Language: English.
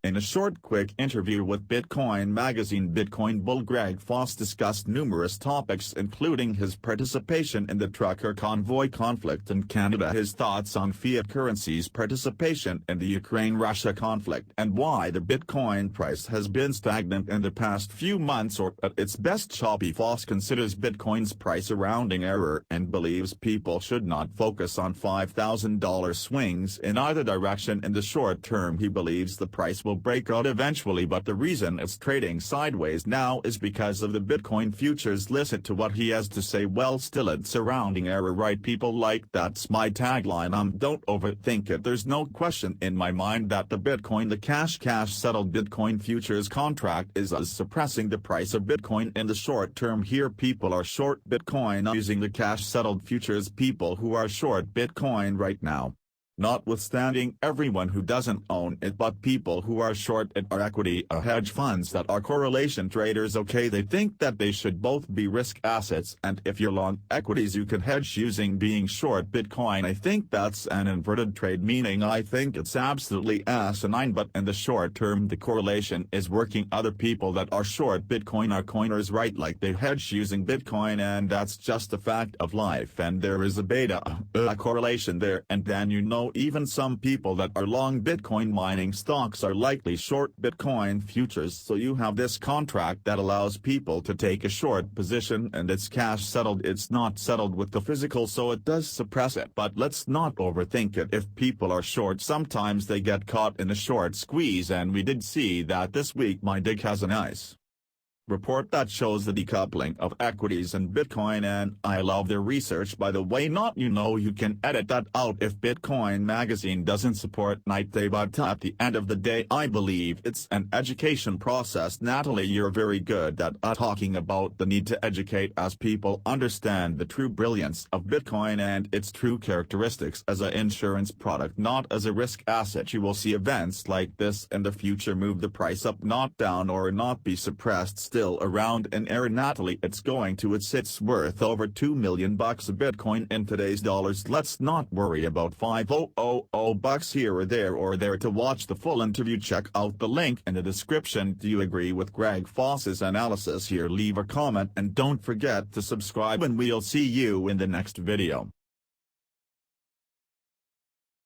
In a short quick interview with Bitcoin magazine, Bitcoin Bull Greg Foss discussed numerous topics including his participation in the Trucker Convoy conflict in Canada, his thoughts on fiat currency's participation in the Ukraine-Russia conflict, and why the Bitcoin price has been stagnant in the past few months or at its best choppy. Foss considers Bitcoin's price a rounding error and believes people should not focus on $5,000 swings in either direction in the short term. He believes the price will break out eventually, but the reason it's trading sideways now is because of the Bitcoin futures. Listen to what he has to say. Well, still it's a rounding error, right? People like that's my tagline. Don't overthink it. There's no question in my mind that the Bitcoin, the cash settled Bitcoin futures contract is suppressing the price of Bitcoin in the short term. Here people are short Bitcoin using the cash settled futures, people who are short Bitcoin right now. Notwithstanding everyone who doesn't own it, but people who are short it are equity hedge funds that are correlation traders. Okay, they think that they should both be risk assets, and if you're long equities you can hedge using being short Bitcoin. I think that's an inverted trade, meaning I think it's absolutely asinine, but in the short term the correlation is working. Other people that are short Bitcoin are coiners, right? Like they hedge using Bitcoin, and that's just a fact of life, and there is a beta correlation there. And then even some people that are long Bitcoin mining stocks are likely short Bitcoin futures. So you have this contract that allows people to take a short position, and it's cash settled. It's not settled with the physical, so it does suppress it. But let's not overthink it. If people are short, sometimes they get caught in a short squeeze, and we did see that this week. My dig has a nice report that shows the decoupling of equities and Bitcoin, and I love their research, by the way. You can edit that out if Bitcoin magazine doesn't support Night Day, but at the end of the day I believe it's an education process. Natalie, you're very good at talking about the need to educate as people understand the true brilliance of Bitcoin and its true characteristics as an insurance product, not as a risk asset. You will see events like this in the future move the price up, not down, or not be suppressed. Still around in air, Natalie, it's worth over $2 million a Bitcoin in today's dollars. Let's not worry about $500 here or there. To watch the full interview, check out the link in the description. Do you agree with Greg Foss's analysis here? Leave a comment and don't forget to subscribe, and we'll see you in the next video.